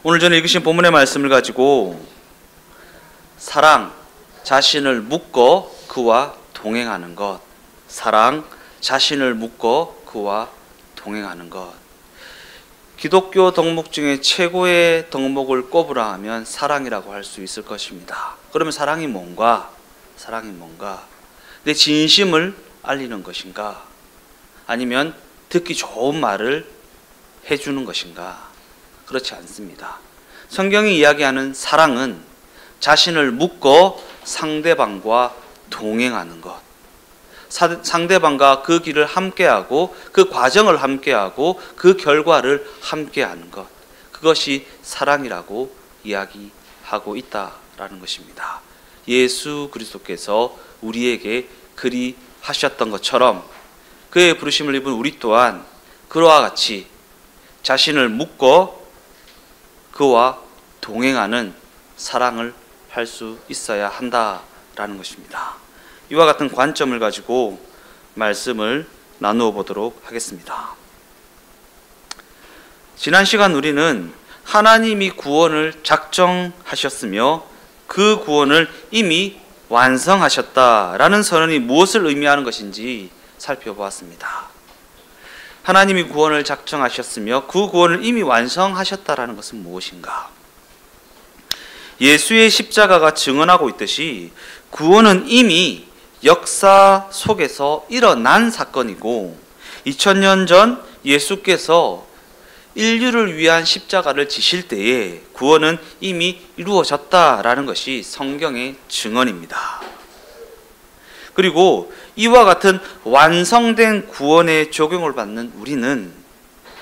오늘 전에 읽으신 본문의 말씀을 가지고 사랑, 자신을 묶어 그와 동행하는 것, 사랑, 자신을 묶어 그와 동행하는 것. 기독교 덕목 중에 최고의 덕목을 꼽으라 하면 사랑이라고 할 수 있을 것입니다. 그러면 사랑이 뭔가? 사랑이 뭔가? 내 진심을 알리는 것인가? 아니면 듣기 좋은 말을 해주는 것인가? 그렇지 않습니다. 성경이 이야기하는 사랑은 자신을 묶어 상대방과 동행하는 것, 상대방과 그 길을 함께하고 그 과정을 함께하고 그 결과를 함께하는 것, 그것이 사랑이라고 이야기하고 있다라는 것입니다. 예수 그리스도께서 우리에게 그리 하셨던 것처럼 그의 부르심을 입은 우리 또한 그와 같이 자신을 묶어 그와 동행하는 사랑을 할 수 있어야 한다라는 것입니다. 이와 같은 관점을 가지고 말씀을 나누어 보도록 하겠습니다. 지난 시간 우리는 하나님이 구원을 작정하셨으며 그 구원을 이미 완성하셨다라는 선언이 무엇을 의미하는 것인지 살펴보았습니다. 하나님이 구원을 작정하셨으며 그 구원을 이미 완성하셨다라는 것은 무엇인가? 예수의 십자가가 증언하고 있듯이 구원은 이미 역사 속에서 일어난 사건이고 2000년 전 예수께서 인류를 위한 십자가를 지실 때에 구원은 이미 이루어졌다라는 것이 성경의 증언입니다. 그리고 이와 같은 완성된 구원의 적용을 받는 우리는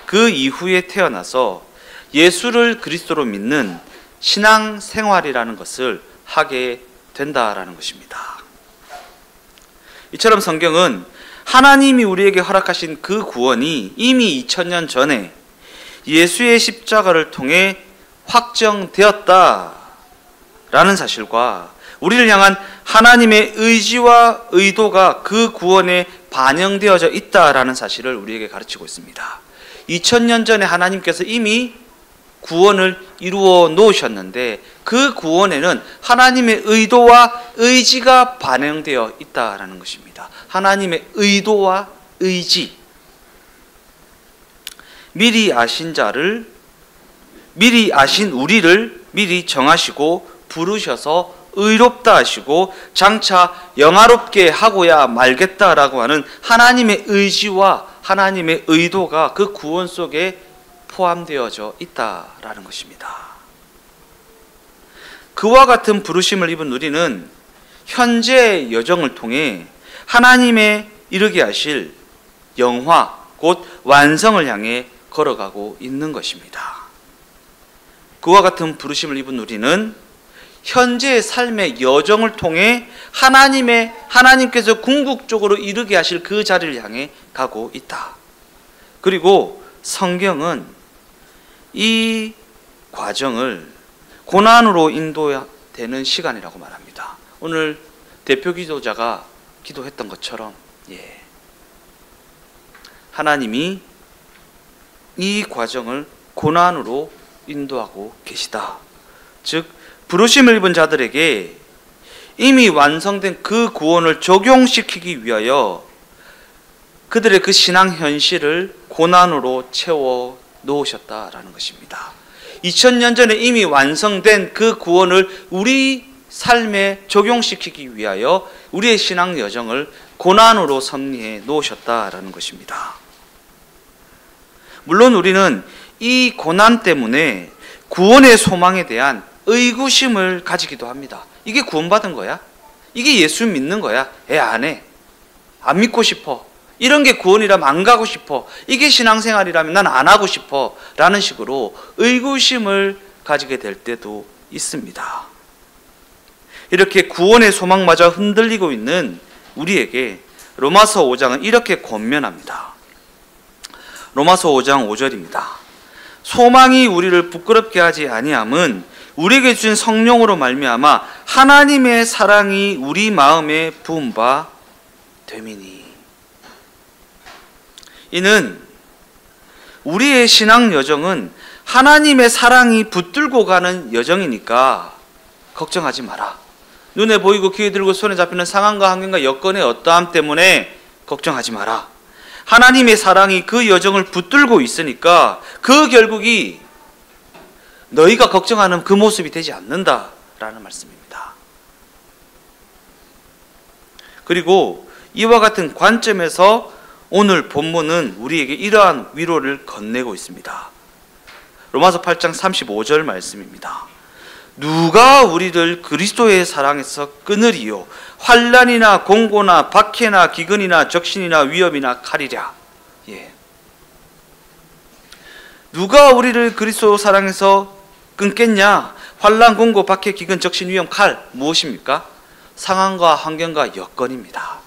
그 이후에 태어나서 예수를 그리스도로 믿는 신앙 생활이라는 것을 하게 된다라는 것입니다. 이처럼 성경은 하나님이 우리에게 허락하신 그 구원이 이미 2000년 전에 예수의 십자가를 통해 확정되었다라는 사실과 우리를 향한 하나님의 의지와 의도가 그 구원에 반영되어져 있다라는 사실을 우리에게 가르치고 있습니다. 2000년 전에 하나님께서 이미 구원을 이루어 놓으셨는데 그 구원에는 하나님의 의도와 의지가 반영되어 있다라는 것입니다. 하나님의 의도와 의지. 미리 아신 자를, 미리 아신 우리를 미리 정하시고 부르셔서 의롭다 하시고 장차 영화롭게 하고야 말겠다라고 하는 하나님의 의지와 하나님의 의도가 그 구원 속에 포함되어져 있다라는 것입니다. 그와 같은 부르심을 입은 우리는 현재의 여정을 통해 하나님의 이르게 하실 영화, 곧 완성을 향해 걸어가고 있는 것입니다. 그와 같은 부르심을 입은 우리는 현재의 삶의 여정을 통해 하나님께서 궁극적으로 이르게 하실 그 자리를 향해 가고 있다. 그리고 성경은 이 과정을 고난으로 인도되는 시간이라고 말합니다. 오늘 대표 기도자가 기도했던 것처럼 하나님이 이 과정을 고난으로 인도하고 계시다. 즉 부르심을 입은 자들에게 이미 완성된 그 구원을 적용시키기 위하여 그들의 그 신앙 현실을 고난으로 채워 놓으셨다라는 것입니다. 2000년 전에 이미 완성된 그 구원을 우리 삶에 적용시키기 위하여 우리의 신앙 여정을 고난으로 섭리해 놓으셨다라는 것입니다. 물론 우리는 이 고난 때문에 구원의 소망에 대한 의구심을 가지기도 합니다. 이게 구원받은 거야? 이게 예수 믿는 거야? 안 해. 안 믿고 싶어. 이런 게 구원이라면 안 가고 싶어. 이게 신앙생활이라면 난 안 하고 싶어. 라는 식으로 의구심을 가지게 될 때도 있습니다. 이렇게 구원의 소망마저 흔들리고 있는 우리에게 로마서 5장은 이렇게 권면합니다. 로마서 5장 5절입니다. 소망이 우리를 부끄럽게 하지 아니함은 우리에게 주신 성령으로 말미암아 하나님의 사랑이 우리 마음에 부은 바 됨이니. 이는 우리의 신앙 여정은 하나님의 사랑이 붙들고 가는 여정이니까 걱정하지 마라. 눈에 보이고 귀에 들고 손에 잡히는 상황과 환경과 여건의 어떠함 때문에 걱정하지 마라. 하나님의 사랑이 그 여정을 붙들고 있으니까 그 결국이 너희가 걱정하는 그 모습이 되지 않는다라는 말씀입니다. 그리고 이와 같은 관점에서 오늘 본문은 우리에게 이러한 위로를 건네고 있습니다. 로마서 8장 35절 말씀입니다. 누가 우리를 그리스도의 사랑에서 끊으리요? 환난이나 공고나 박해나 기근이나 적신이나 위험이나 칼이랴. 누가 우리를 그리스도 사랑에서 끊겠냐? 환난, 공고, 박해, 기근, 적신, 위험, 칼. 무엇입니까? 상황과 환경과 여건입니다.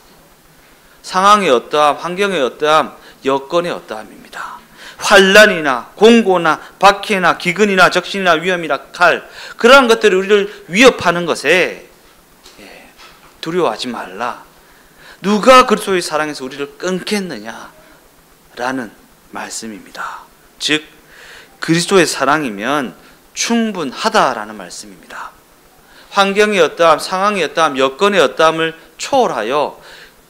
상황의 어떠함, 환경의 어떠함, 여건의 어떠함입니다. 환난이나 공고나 박해나 기근이나 적신이나 위험이나 칼, 그러한 것들이 우리를 위협하는 것에 두려워하지 말라. 누가 그리스도의 사랑에서 우리를 끊겠느냐라는 말씀입니다. 즉 그리스도의 사랑이면 충분하다라는 말씀입니다. 환경의 어떠함, 상황의 어떠함, 여건의 어떠함을 초월하여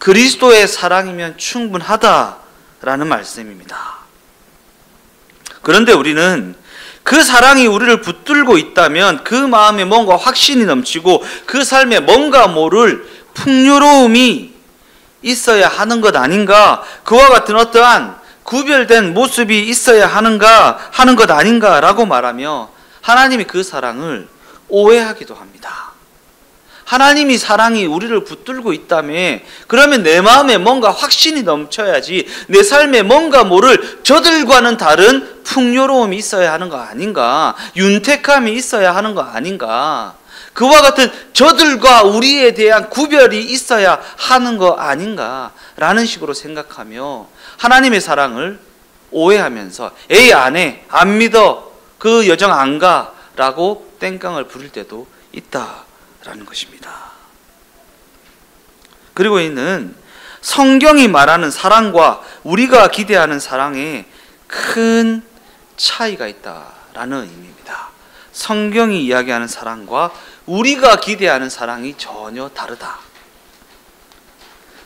그리스도의 사랑이면 충분하다라는 말씀입니다. 그런데 우리는 그 사랑이 우리를 붙들고 있다면 그 마음에 뭔가 확신이 넘치고 그 삶에 뭔가 모를 풍요로움이 있어야 하는 것 아닌가, 그와 같은 어떠한 구별된 모습이 있어야 하는 것 아닌가라고 말하며 하나님이 그 사랑을 오해하기도 합니다. 하나님이 사랑이 우리를 붙들고 있다며 그러면 내 마음에 뭔가 확신이 넘쳐야지, 내 삶에 뭔가 모를 저들과는 다른 풍요로움이 있어야 하는 거 아닌가, 윤택함이 있어야 하는 거 아닌가, 그와 같은 저들과 우리에 대한 구별이 있어야 하는 거 아닌가 라는 식으로 생각하며 하나님의 사랑을 오해하면서 에이 안 해, 안 믿어, 그 여정 안 가 라고 땡깡을 부릴 때도 있다라는 것입니다. 그리고 이는 성경이 말하는 사랑과 우리가 기대하는 사랑에 큰 차이가 있다라는 의미입니다. 성경이 이야기하는 사랑과 우리가 기대하는 사랑이 전혀 다르다.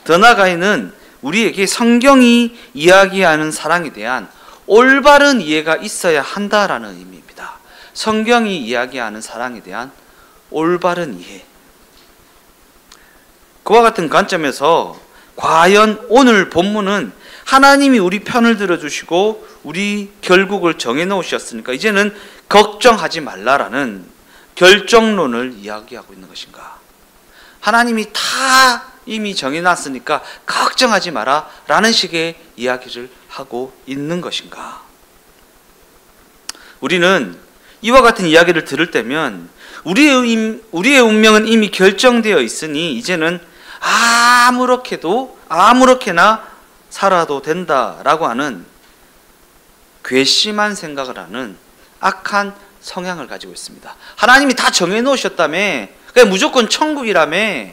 더 나아가 이는 우리에게 성경이 이야기하는 사랑에 대한 올바른 이해가 있어야 한다라는 의미입니다. 성경이 이야기하는 사랑에 대한 올바른 이해. 그와 같은 관점에서 과연 오늘 본문은 하나님이 우리 편을 들어주시고 우리 결국을 정해놓으셨으니까 이제는 걱정하지 말라라는 결정론을 이야기하고 있는 것인가? 하나님이 다 이미 정해놨으니까 걱정하지 마라 라는 식의 이야기를 하고 있는 것인가? 우리는 이와 같은 이야기를 들을 때면 우리의 운명은 이미 결정되어 있으니 이제는 아무렇게나 살아도 된다라고 하는 괘씸한 생각을 하는 악한 성향을 가지고 있습니다. 하나님이 다 정해놓으셨다며, 그냥 무조건 천국이라며,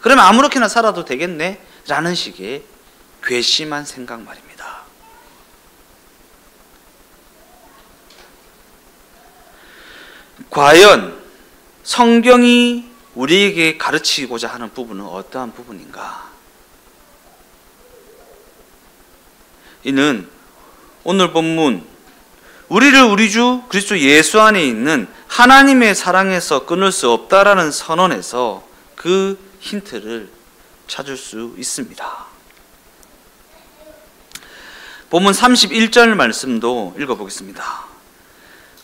그러면 아무렇게나 살아도 되겠네? 라는 식의 괘씸한 생각 말입니다. 과연 성경이 우리에게 가르치고자 하는 부분은 어떠한 부분인가? 이는 오늘 본문 우리를 우리 주 그리스도 예수 안에 있는 하나님의 사랑에서 끊을 수 없다라는 선언에서 그 힌트를 찾을 수 있습니다. 본문 31절 말씀도 읽어보겠습니다.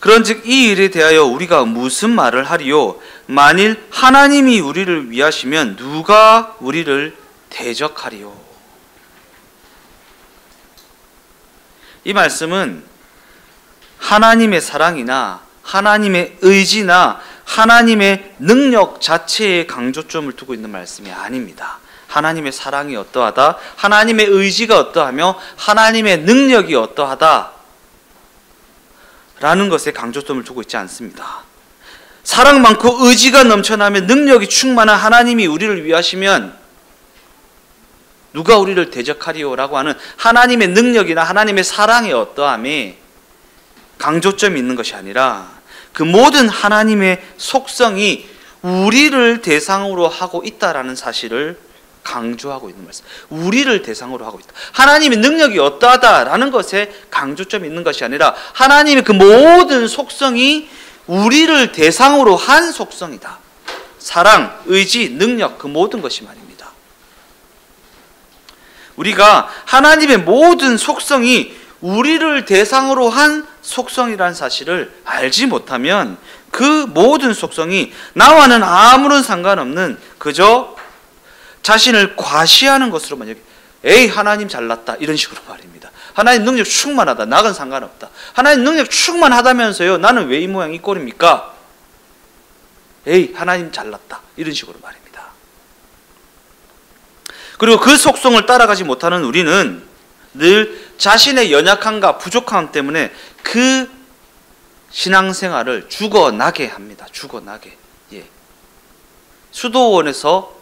그런즉 이 일에 대하여 우리가 무슨 말을 하리요? 만일 하나님이 우리를 위하시면 누가 우리를 대적하리요? 이 말씀은 하나님의 사랑이나 하나님의 의지나 하나님의 능력 자체에 강조점을 두고 있는 말씀이 아닙니다. 하나님의 사랑이 어떠하다, 하나님의 의지가 어떠하며 하나님의 능력이 어떠하다 라는 것에 강조점을 두고 있지 않습니다. 사랑 많고 의지가 넘쳐나며 능력이 충만한 하나님이 우리를 위하시면 누가 우리를 대적하리요? 라고 하는 하나님의 능력이나 하나님의 사랑의 어떠함에 강조점이 있는 것이 아니라 그 모든 하나님의 속성이 우리를 대상으로 하고 있다라는 사실을 강조하고 있는 말씀. 우리를 대상으로 하고 있다. 하나님의 능력이 어떠하다라는 것에 강조점이 있는 것이 아니라 하나님의 그 모든 속성이 우리를 대상으로 한 속성이다. 사랑, 의지, 능력, 그 모든 것이 말입니다. 우리가 하나님의 모든 속성이 우리를 대상으로 한 속성이라는 사실을 알지 못하면 그 모든 속성이 나와는 아무런 상관없는 그저 자신을 과시하는 것으로만 여기, 에이 하나님 잘났다 이런 식으로 말입니다. 하나님 능력 충만하다, 나건 상관없다. 하나님 능력 충만하다면서요, 나는 왜 이 모양 이 꼴입니까? 에이 하나님 잘났다 이런 식으로 말입니다. 그리고 그 속성을 따라가지 못하는 우리는 늘 자신의 연약함과 부족함 때문에 그 신앙생활을 죽어나게 합니다. 죽어나게. 예. 수도원에서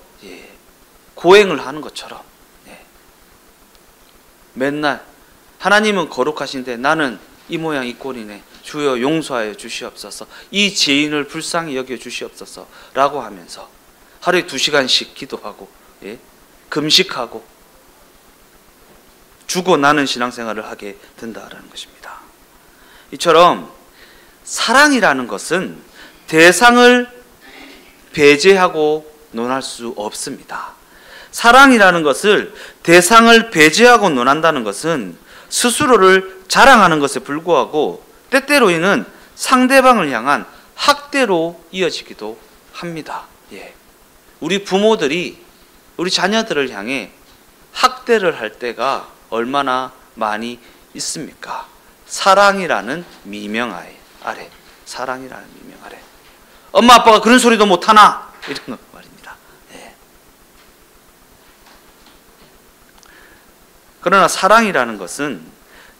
고행을 하는 것처럼 맨날 하나님은 거룩하신데 나는 이 모양 이 꼴이네. 주여 용서하여 주시옵소서. 이 죄인을 불쌍히 여겨 주시옵소서 라고 하면서 하루에 2시간씩 기도하고 금식하고 죽어나는 신앙생활을 하게 된다라는 것입니다. 이처럼 사랑이라는 것은 대상을 배제하고 논할 수 없습니다. 사랑이라는 것을 대상을 배제하고 논한다는 것은 스스로를 자랑하는 것에 불구하고 때때로는 상대방을 향한 학대로 이어지기도 합니다. 우리 부모들이 우리 자녀들을 향해 학대를 할 때가 얼마나 많이 있습니까? 사랑이라는 미명 아래, 사랑이라는 미명 아래. 엄마 아빠가 그런 소리도 못하나? 이런 거 말입니다. 그러나 사랑이라는 것은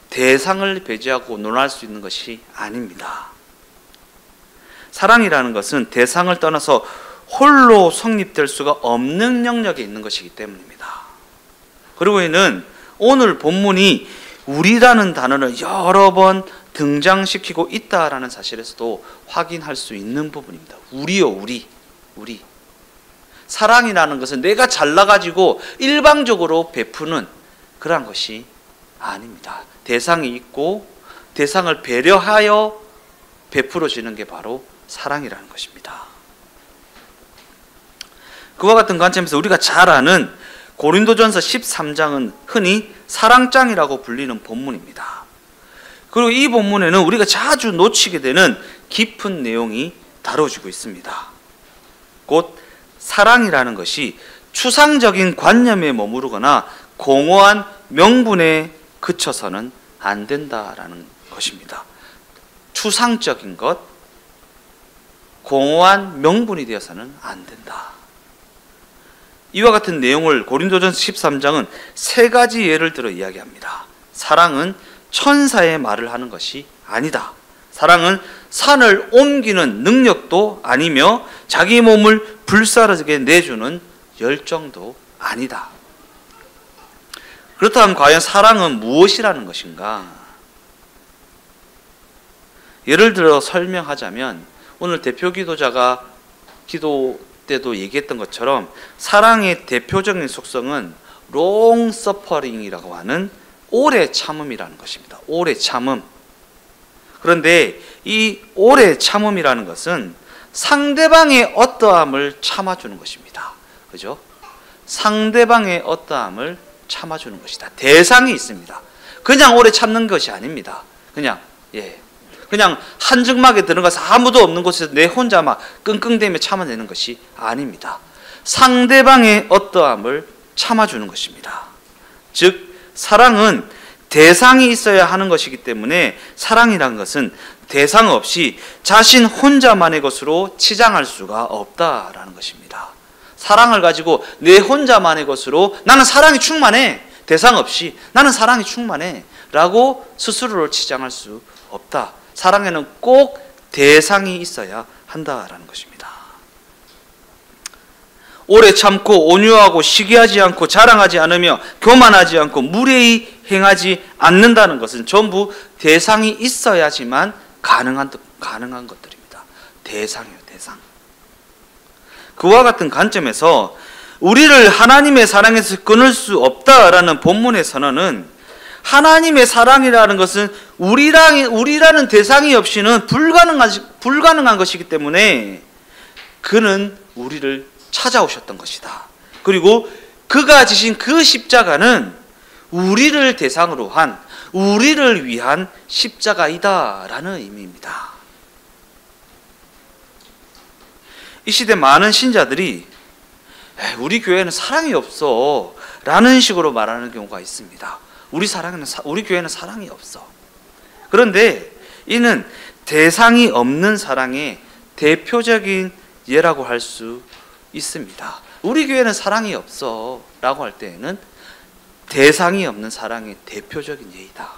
대상을 배제하고 논할 수 있는 것이 아닙니다. 사랑이라는 것은 대상을 떠나서 홀로 성립될 수가 없는 영역에 있는 것이기 때문입니다. 그리고 이는 오늘 본문이 우리라는 단어를 여러 번 등장시키고 있다라는 사실에서도 확인할 수 있는 부분입니다. 우리요, 우리. 사랑이라는 것은 내가 잘나가지고 일방적으로 베푸는 그러한 것이 아닙니다. 대상이 있고 대상을 배려하여 베풀어지는 게 바로 사랑이라는 것입니다. 그와 같은 관점에서 우리가 잘 아는 고린도전서 13장은 흔히 사랑장이라고 불리는 본문입니다. 그리고 이 본문에는 우리가 자주 놓치게 되는 깊은 내용이 다뤄지고 있습니다. 곧 사랑이라는 것이 추상적인 관념에 머무르거나 공허한 명분에 그쳐서는 안 된다라는 것입니다. 추상적인 것, 공허한 명분이 되어서는 안 된다. 이와 같은 내용을 고린도전서 13장은 3가지 예를 들어 이야기합니다. 사랑은 천사의 말을 하는 것이 아니다. 사랑은 산을 옮기는 능력도 아니며 자기 몸을 불사르게 내주는 열정도 아니다. 그렇다면 과연 사랑은 무엇이라는 것인가? 예를 들어 설명하자면 오늘 대표 기도자가 기도 때도 얘기했던 것처럼 사랑의 대표적인 속성은 long suffering이라고 하는 오래 참음이라는 것입니다. 오래 참음. 그런데 이 오래 참음이라는 것은 상대방의 어떠함을 참아주는 것입니다. 그죠? 상대방의 어떠함을 참아주는 것이다. 대상이 있습니다. 그냥 오래 참는 것이 아닙니다. 그냥 한증막에 들어가서 아무도 없는 곳에서 내 혼자 막 끙끙대며 참아내는 것이 아닙니다. 상대방의 어떠함을 참아주는 것입니다. 즉 사랑은 대상이 있어야 하는 것이기 때문에 사랑이라는 것은 대상 없이 자신 혼자만의 것으로 치장할 수가 없다라는 것입니다. 사랑을 가지고 내 혼자만의 것으로 나는 사랑이 충만해, 대상 없이 나는 사랑이 충만해 라고 스스로를 치장할 수 없다. 사랑에는 꼭 대상이 있어야 한다라는 것입니다. 오래 참고 온유하고 시기하지 않고 자랑하지 않으며 교만하지 않고 무례히 행하지 않는다는 것은 전부 대상이 있어야지만 가능한 것들입니다. 대상이에요, 대상. 그와 같은 관점에서 우리를 하나님의 사랑에서 끊을 수 없다라는 본문의 선언은 하나님의 사랑이라는 것은 우리라는 대상이 없이는 불가능한 것이기 때문에 그는 우리를 찾아오셨던 것이다. 그리고 그가 지신 그 십자가는 우리를 대상으로 한, 우리를 위한 십자가이다라는 의미입니다. 이 시대 많은 신자들이 우리 교회는 사랑이 없어 라는 식으로 말하는 경우가 있습니다. 우리 교회는 사랑이 없어. 그런데 이는 대상이 없는 사랑의 대표적인 예라고 할 수 있습니다. 우리 교회는 사랑이 없어 라고 할 때에는 대상이 없는 사랑의 대표적인 예이다.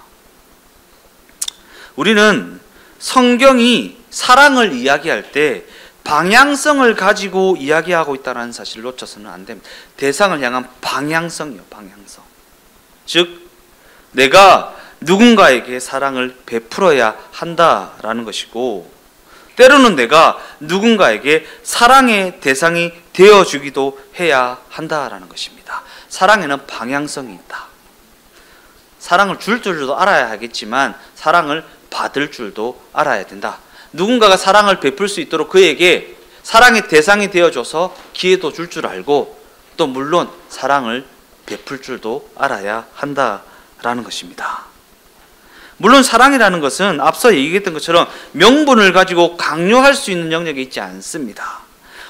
우리는 성경이 사랑을 이야기할 때 방향성을 가지고 이야기하고 있다는 사실을 놓쳐서는 안 됩니다. 대상을 향한 방향성이요, 방향성. 즉, 내가 누군가에게 사랑을 베풀어야 한다라는 것이고, 때로는 내가 누군가에게 사랑의 대상이 되어주기도 해야 한다라는 것입니다. 사랑에는 방향성이 있다. 사랑을 줄 줄도 알아야 하겠지만 사랑을 받을 줄도 알아야 된다. 누군가가 사랑을 베풀 수 있도록 그에게 사랑의 대상이 되어줘서 기회도 줄 줄 알고, 또 물론 사랑을 베풀 줄도 알아야 한다라는 것입니다. 물론 사랑이라는 것은 앞서 얘기했던 것처럼 명분을 가지고 강요할 수 있는 영역에 있지 않습니다.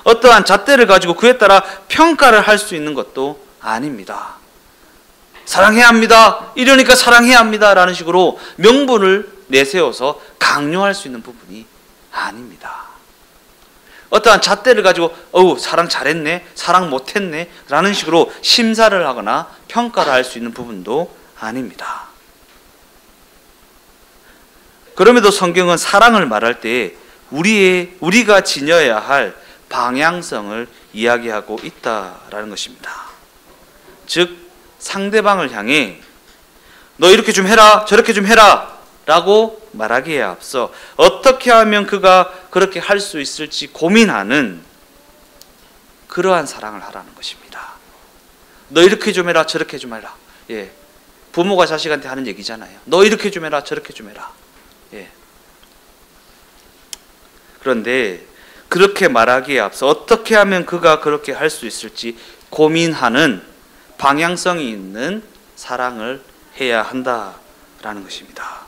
어떠한 잣대를 가지고 그에 따라 평가를 할 수 있는 것도 아닙니다. 사랑해야 합니다. 이러니까 사랑해야 합니다. 라는 식으로 명분을 내세워서 강요할 수 있는 부분이 아닙니다. 어떠한 잣대를 가지고 사랑 잘했네, 사랑 못했네 라는 식으로 심사를 하거나 평가를 할 수 있는 부분도 아닙니다. 그럼에도 성경은 사랑을 말할 때 우리가 지녀야 할 방향성을 이야기하고 있다라는 것입니다. 즉, 상대방을 향해 너 이렇게 좀 해라, 저렇게 좀 해라 라고 말하기에 앞서 어떻게 하면 그가 그렇게 할 수 있을지 고민하는 그러한 사랑을 하라는 것입니다. 너 이렇게 좀 해라, 저렇게 좀 해라. 예. 부모가 자식한테 하는 얘기잖아요. 너 이렇게 좀 해라, 저렇게 좀 해라. 예. 그런데 그렇게 말하기에 앞서 어떻게 하면 그가 그렇게 할 수 있을지 고민하는 방향성이 있는 사랑을 해야 한다라는 것입니다.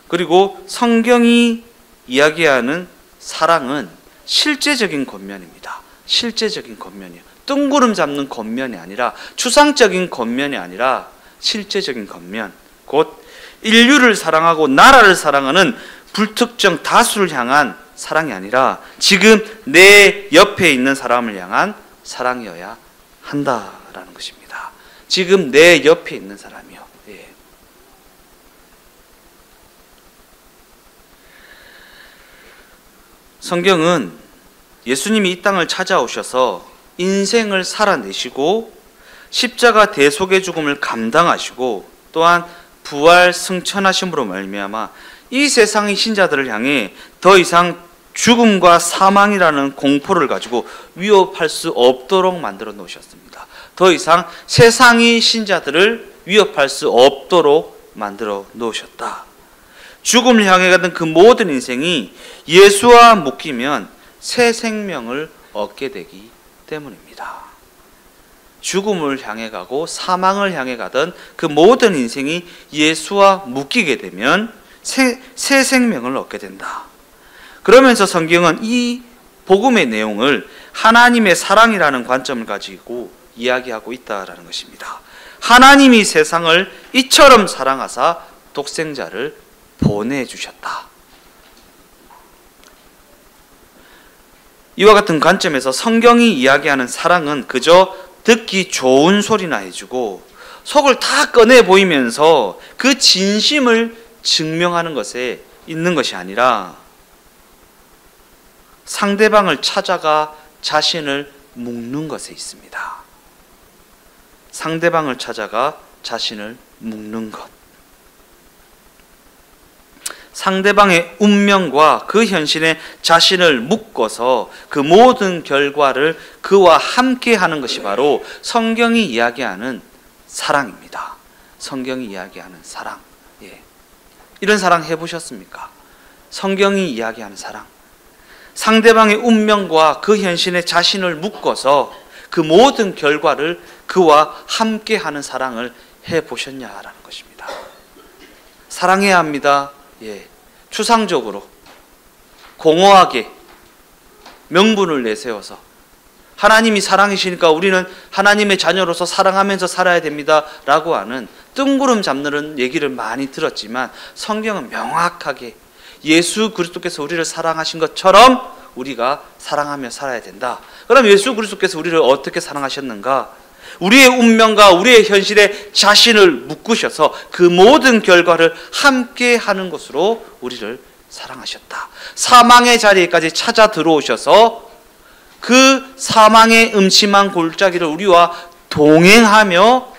그리고 성경이 이야기하는 사랑은 실제적인 겉면입니다. 실제적인 겉면이요. 뜬구름 잡는 겉면이 아니라, 추상적인 겉면이 아니라 실제적인 겉면, 곧 인류를 사랑하고 나라를 사랑하는 불특정 다수를 향한 사랑이 아니라 지금 내 옆에 있는 사람을 향한 사랑이어야 한다라는 것입니다. 지금 내 옆에 있는 사람이요. 예. 성경은 예수님이 이 땅을 찾아오셔서 인생을 살아내시고 십자가 대속의 죽음을 감당하시고 또한 부활 승천하심으로 말미암아 이 세상의 신자들을 향해 더 이상 죽음과 사망이라는 공포를 가지고 위협할 수 없도록 만들어 놓으셨습니다. 더 이상 세상의 신자들을 위협할 수 없도록 만들어 놓으셨다. 죽음을 향해 가던 그 모든 인생이 예수와 묶이면 새 생명을 얻게 되기 때문입니다. 죽음을 향해 가고 사망을 향해 가던 그 모든 인생이 예수와 묶이게 되면 새 생명을 얻게 된다. 그러면서 성경은 이 복음의 내용을 하나님의 사랑이라는 관점을 가지고 이야기하고 있다라는 것입니다. 하나님이 세상을 이처럼 사랑하사 독생자를 보내주셨다. 이와 같은 관점에서 성경이 이야기하는 사랑은 그저 듣기 좋은 소리나 해주고 속을 다 꺼내 보이면서 그 진심을 증명하는 것에 있는 것이 아니라 상대방을 찾아가 자신을 묶는 것에 있습니다. 상대방을 찾아가 자신을 묶는 것. 상대방의 운명과 그 현실에 자신을 묶어서 그 모든 결과를 그와 함께 하는 것이 바로 성경이 이야기하는 사랑입니다. 성경이 이야기하는 사랑. 예. 이런 사랑 해보셨습니까? 성경이 이야기하는 사랑. 상대방의 운명과 그 현실에 자신을 묶어서 그 모든 결과를 그와 함께 하는 사랑을 해보셨냐라는 것입니다. 사랑해야 합니다. 예. 추상적으로 공허하게 명분을 내세워서 하나님이 사랑이시니까 우리는 하나님의 자녀로서 사랑하면서 살아야 됩니다 라고 하는 뜬구름 잡는 얘기를 많이 들었지만 성경은 명확하게 예수 그리스도께서 우리를 사랑하신 것처럼 우리가 사랑하며 살아야 된다. 그럼 예수 그리스도께서 우리를 어떻게 사랑하셨는가? 우리의 운명과 우리의 현실에 자신을 묶으셔서 그 모든 결과를 함께 하는 것으로 우리를 사랑하셨다. 사망의 자리에까지 찾아 들어오셔서 그 사망의 음침한 골짜기를 우리와 동행하며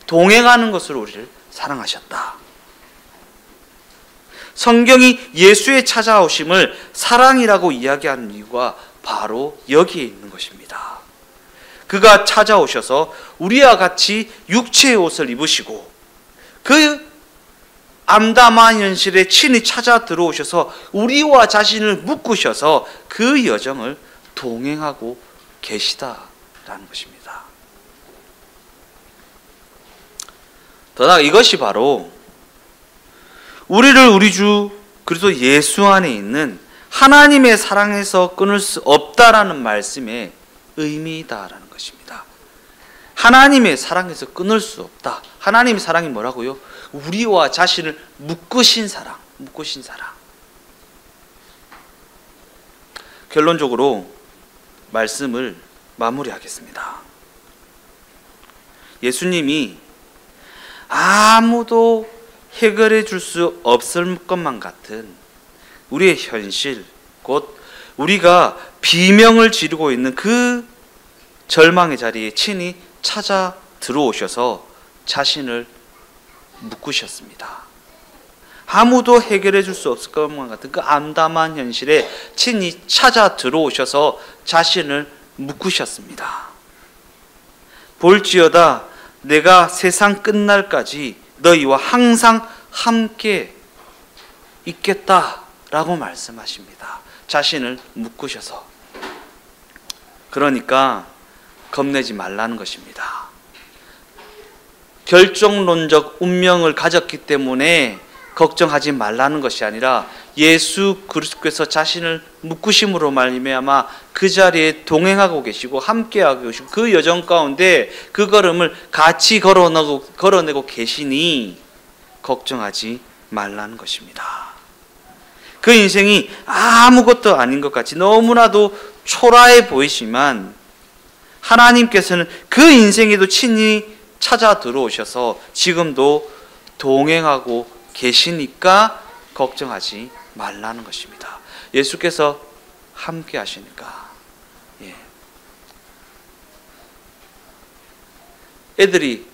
동행하는 것으로 우리를 사랑하셨다. 성경이 예수의 찾아오심을 사랑이라고 이야기하는 이유가 바로 여기에 있는 것입니다. 그가 찾아오셔서 우리와 같이 육체의 옷을 입으시고 그 암담한 현실에 친히 찾아 들어오셔서 우리와 자신을 묶으셔서 그 여정을 동행하고 계시다라는 것입니다. 더 나아가 이것이 바로 우리를 우리 주 그리스도 예수 안에 있는 하나님의 사랑에서 끊을 수 없다라는 말씀의 의미이다라는 것입니다. 하나님의 사랑에서 끊을 수 없다. 하나님의 사랑이 뭐라고요? 우리와 자신을 묶으신 사랑, 묶으신 사랑. 결론적으로 말씀을 마무리하겠습니다. 예수님이 아무도 해결해 줄 수 없을 것만 같은 우리의 현실, 곧 우리가 비명을 지르고 있는 그 절망의 자리에 친히 찾아 들어오셔서 자신을 묶으셨습니다. 아무도 해결해 줄 수 없을 것만 같은 그 암담한 현실에 친히 찾아 들어오셔서 자신을 묶으셨습니다. 볼지어다 내가 세상 끝날까지 너희와 항상 함께 있겠다라고 말씀하십니다. 자신을 묶으셔서. 그러니까 겁내지 말라는 것입니다. 결정론적 운명을 가졌기 때문에 걱정하지 말라는 것이 아니라 예수 그리스도께서 자신을 묶으심으로 말미암아 그 자리에 동행하고 계시고 함께하고 계시고 그 여정 가운데 그 걸음을 같이 걸어내고 계시니 걱정하지 말라는 것입니다. 그 인생이 아무것도 아닌 것 같이 너무나도 초라해 보이지만 하나님께서는 그 인생에도 친히 찾아 들어오셔서 지금도 동행하고 계시니까 걱정하지 말라는 것입니다. 예수께서 함께 하시니까. 예. 애들이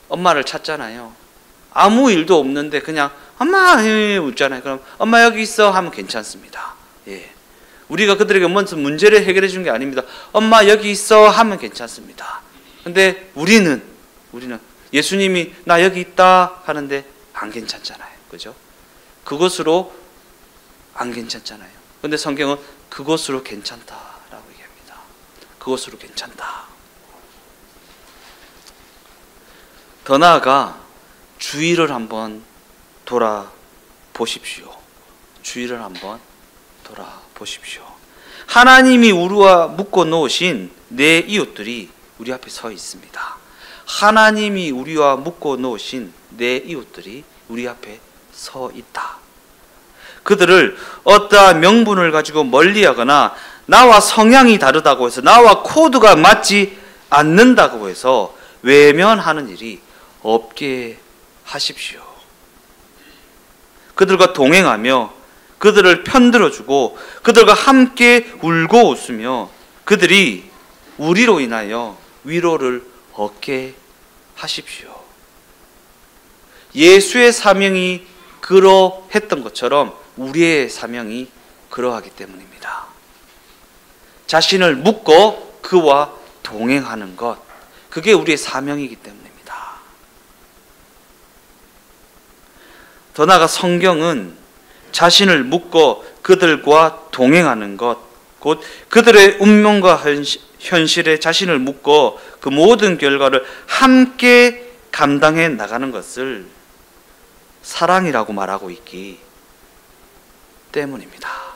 엄마를 찾잖아요. 아무 일도 없는데 그냥 엄마 웃잖아요. 그럼 엄마 여기 있어 하면 괜찮습니다. 예. 우리가 그들에게 먼저 문제를 해결해 준 게 아닙니다. 엄마 여기 있어 하면 괜찮습니다. 근데 우리는 예수님이 나 여기 있다 하는데 안 괜찮잖아요. 그죠? 그것으로 안 괜찮잖아요. 근데 성경은 그것으로 괜찮다라고 얘기합니다. 그것으로 괜찮다. 더 나아가 주의를 한번 돌아보십시오. 주의를 한번 돌아보십시오. 하나님이 우리와 묶어 놓으신 내 이웃들이 우리 앞에 서 있습니다. 하나님이 우리와 묶어 놓으신 내 이웃들이 우리 앞에 서 있다. 그들을 어떠한 명분을 가지고 멀리하거나 나와 성향이 다르다고 해서 나와 코드가 맞지 않는다고 해서 외면하는 일이 없게 하십시오. 그들과 동행하며 그들을 편들어주고 그들과 함께 울고 웃으며 그들이 우리로 인하여 위로를 얻게 하십시오. 예수의 사명이 그러했던 것처럼 우리의 사명이 그러하기 때문입니다. 자신을 묻고 그와 동행하는 것, 그게 우리의 사명이기 때문입니다. 더 나아가 성경은 자신을 묻고 그들과 동행하는 것, 곧 그들의 운명과 현실에 자신을 묻고 그 모든 결과를 함께 감당해 나가는 것을 사랑이라고 말하고 있기 때문입니다.